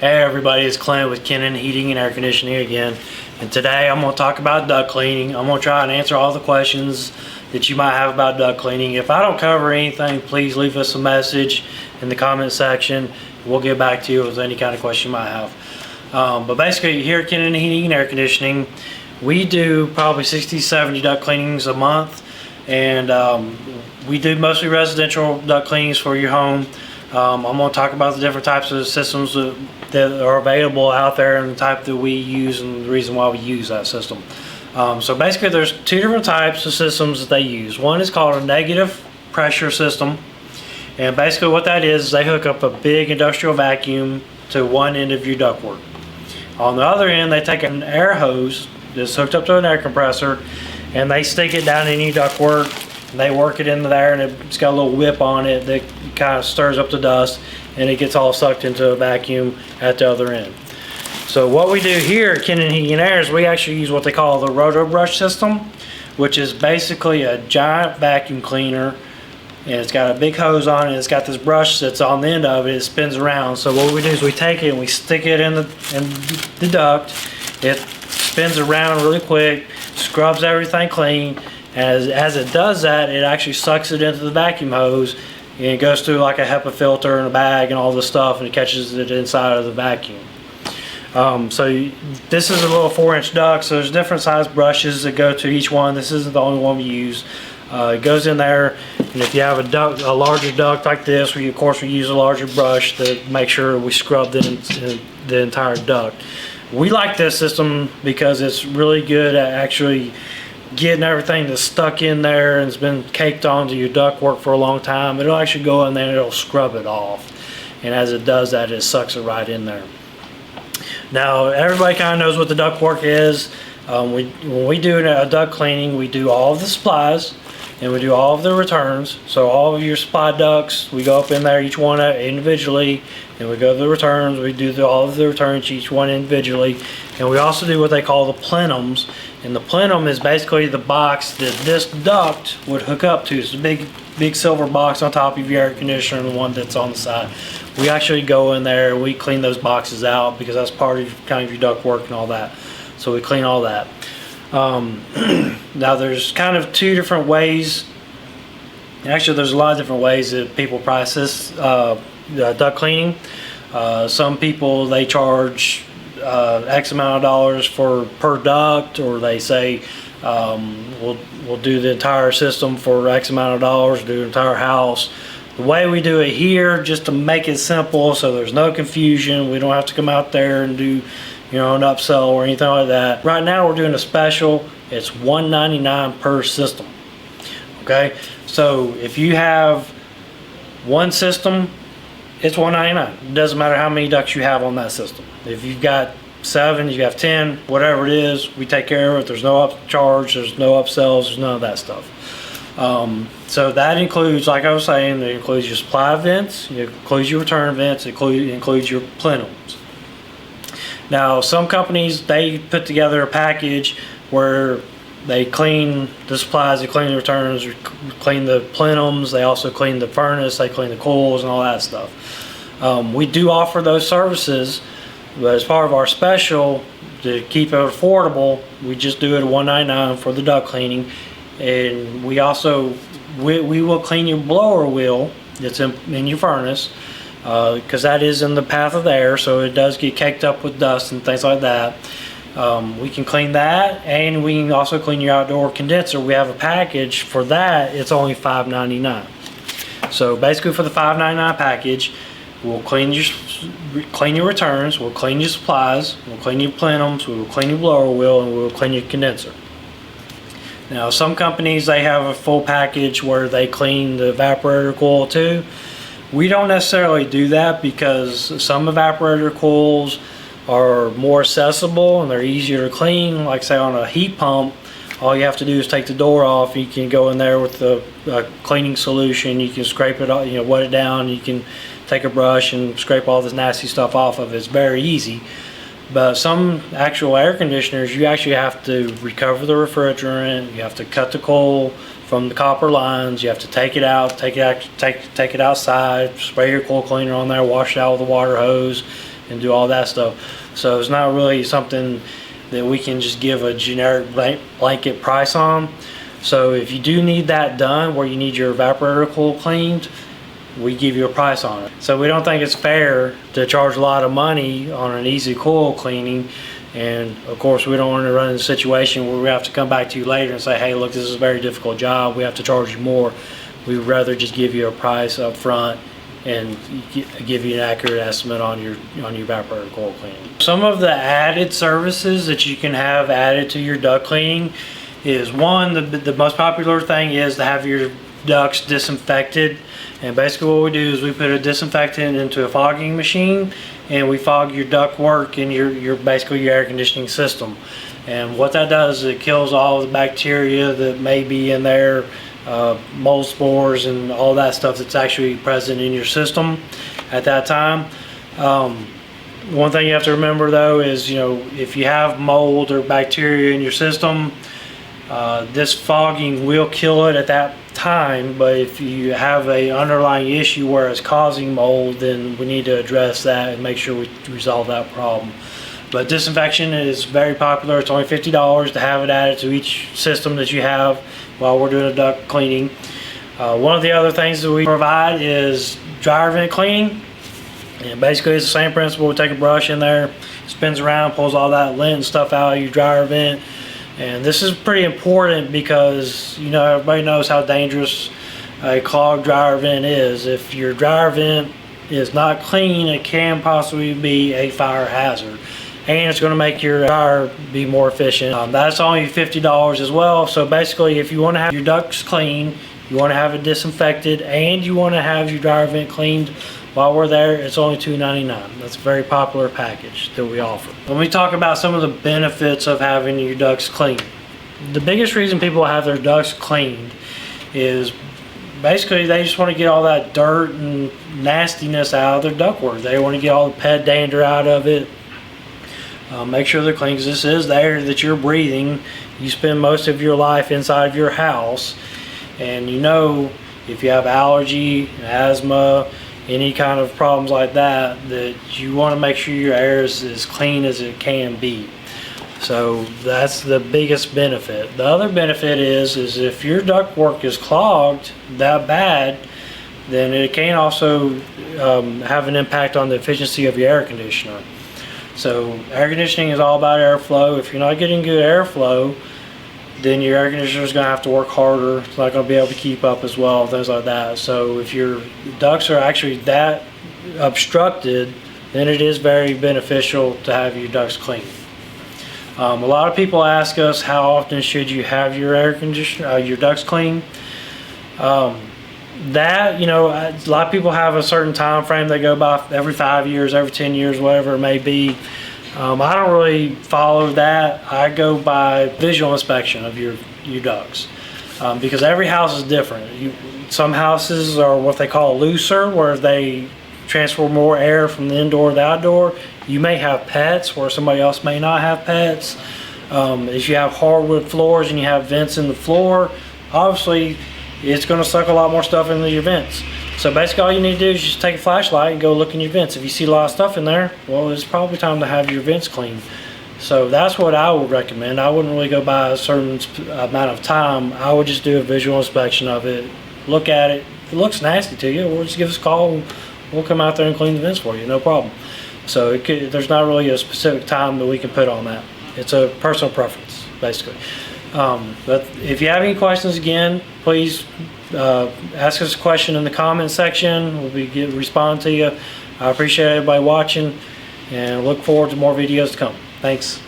Hey everybody, it's Clint with Kennon Heating and Air Conditioning again, and today I'm going to talk about duct cleaning. I'm going to try and answer all the questions that you might have about duct cleaning. If I don't cover anything, please leave us a message in the comment section. We'll get back to you with any kind of question you might have. But basically here at Kennon Heating and Air Conditioning, we do probably 60-70 duct cleanings a month, and we do mostly residential duct cleanings for your home. I'm going to talk about the different types of systems that are available out there and the type that we use and the reason why we use that system. So basically there's two different types of systems that they use. One is called a negative pressure system, and basically what that is they hook up a big industrial vacuum to one end of your ductwork. On the other end they take an air hose that's hooked up to an air compressor and they stick it down in your ductwork. They work it in there, and it's got a little whip on it that kind of stirs up the dust, and it gets all sucked into a vacuum at the other end. So what we do here at Kennon Heating Air is we actually use what they call the Rotobrush System, which is basically a giant vacuum cleaner, and it's got a big hose on it. It's got this brush that's on the end of it. It spins around. So what we do is we take it and we stick it in the duct. It spins around really quick, scrubs everything clean. As it does that, it actually sucks it into the vacuum hose, and it goes through like a HEPA filter and a bag and all this stuff, and it catches it inside of the vacuum. So this is a little 4-inch duct, so there's different size brushes that go to each one. This isn't the only one we use. It goes in there, and if you have a larger duct like this, of course we use a larger brush to make sure we scrub the entire duct. We like this system because it's really good at actually getting everything that's stuck in there and it's been caked onto your ductwork for a long time. It'll actually go in there and it'll scrub it off, and as it does that, it sucks it right in there. Now everybody kind of knows what the ductwork is. When we do a duct cleaning, we do all of the supplies and we do all of the returns. So all of your supply ducts, we go up in there, each one individually, and we go to the returns. We do all of the returns, each one individually, and we also do what they call the plenums. And the plenum is basically the box that this duct would hook up to. It's a big silver box on top of your air conditioner, and the one that's on the side. We actually go in there and we clean those boxes out because that's part of kind of your duct work and all that. So we clean all that. Now there's kind of two different ways. Actually, there's a lot of different ways that people process duct cleaning. Some people, they charge X amount of dollars per duct, or they say we'll do the entire system for X amount of dollars, do the entire house. The way we do it here, just to make it simple so there's no confusion, we don't have to come out there and do an upsell or anything like that. Right now we're doing a special. It's $199 per system. Okay, so if you have one system, it's $199. It doesn't matter how many ducts you have on that system. If you've got 7, you have 10, whatever it is, we take care of it. There's no upcharge, there's no upsells, there's none of that stuff. So that includes, like I was saying, it includes your supply vents, it includes your return vents, it includes your plenums. Now some companies, they put together a package where they clean the supplies, they clean the returns, clean the plenums, they also clean the furnace, they clean the coils and all that stuff. We do offer those services, but as part of our special, to keep it affordable, we just do it at $199 for the duct cleaning. And we also we will clean your blower wheel that's in your furnace, because that is in the path of the air, so it does get caked up with dust and things like that. We can clean that, and we can also clean your outdoor condenser. We have a package for that. It's only $5.99. So basically for the $5.99 package, we'll clean your returns, we'll clean your supplies, we'll clean your plenums, we'll clean your blower wheel, and we'll clean your condenser. Now some companies, they have a full package where they clean the evaporator coil too. We don't necessarily do that because some evaporator coils are more accessible and they're easier to clean. Like say on a heat pump, all you have to do is take the door off. You can go in there with the cleaning solution. You can scrape it, wet it down. You can take a brush and scrape all this nasty stuff off of it. It's very easy. But some actual air conditioners, you actually have to recover the refrigerant. You have to cut the coil from the copper lines. You have to take it out, take it outside, spray your coil cleaner on there, wash it out with a water hose, and do all that stuff. So it's not really something that we can just give a generic blanket price on. So if you do need that done, where you need your evaporator coil cleaned, we give you a price on it. So we don't think it's fair to charge a lot of money on an easy coil cleaning, and of course we don't want to run into a situation where we have to come back to you later and say, hey, look, this is a very difficult job, we have to charge you more. We'd rather just give you a price up front and give you an accurate estimate on your evaporator coil cleaning. Some of the added services that you can have added to your duct cleaning is, one, the most popular thing is to have your ducts disinfected. And basically what we do is we put a disinfectant into a fogging machine, and we fog your duct work and your basically your air conditioning system. And what that does is it kills all the bacteria that may be in there, mold spores and all that stuff that's actually present in your system at that time. One thing you have to remember though is, if you have mold or bacteria in your system, this fogging will kill it at that time, but if you have a underlying issue where it's causing mold, then we need to address that and make sure we resolve that problem. But disinfection is very popular. It's only $50 to have it added to each system that you have while we're doing a duct cleaning. One of the other things that we provide is dryer vent cleaning, and basically it's the same principle. We take a brush in there, spins around, pulls all that lint and stuff out of your dryer vent. And this is pretty important because everybody knows how dangerous a clogged dryer vent is. If your dryer vent is not clean, it can possibly be a fire hazard, and it's going to make your dryer be more efficient. That's only $50 as well. So basically, if you want to have your ducts clean, you want to have it disinfected, and you want to have your dryer vent cleaned while we're there, it's only $2.99. That's a very popular package that we offer. When we talk about some of the benefits of having your ducts clean, the biggest reason people have their ducts cleaned is basically they just want to get all that dirt and nastiness out of their ductwork. They want to get all the pet dander out of it. Make sure they're clean, because this is the air that you're breathing. You spend most of your life inside of your house, and if you have allergy, asthma, any kind of problems like that, that you want to make sure your air is as clean as it can be. So that's the biggest benefit. The other benefit is if your ductwork is clogged that bad, then it can also have an impact on the efficiency of your air conditioner. So air conditioning is all about airflow. If you're not getting good airflow, then your air conditioner is going to have to work harder. It's not going to be able to keep up as well, things like that. So if your ducts are actually that obstructed, then it is very beneficial to have your ducts clean. A lot of people ask us, how often should you have your air conditioner, your ducts clean? A lot of people have a certain time frame they go by, every 5 years, every 10 years, whatever it may be. I don't really follow that. I go by visual inspection of your ducts, because every house is different. Some houses are what they call looser, where they transfer more air from the indoor to the outdoor. You may have pets where somebody else may not have pets. If you have hardwood floors and you have vents in the floor, obviously it's going to suck a lot more stuff into your vents. So basically all you need to do is just take a flashlight and go look in your vents. If you see a lot of stuff in there, well, it's probably time to have your vents cleaned. So that's what I would recommend. I wouldn't really go by a certain amount of time. I would just do a visual inspection of it, look at it. If it looks nasty to you, well, just give us a call and we'll come out there and clean the vents for you, no problem. So there's not really a specific time that we can put on that. It's a personal preference, basically. But if you have any questions, again, please ask us a question in the comment section. We'll respond to you. I appreciate everybody watching, and look forward to more videos to come. Thanks.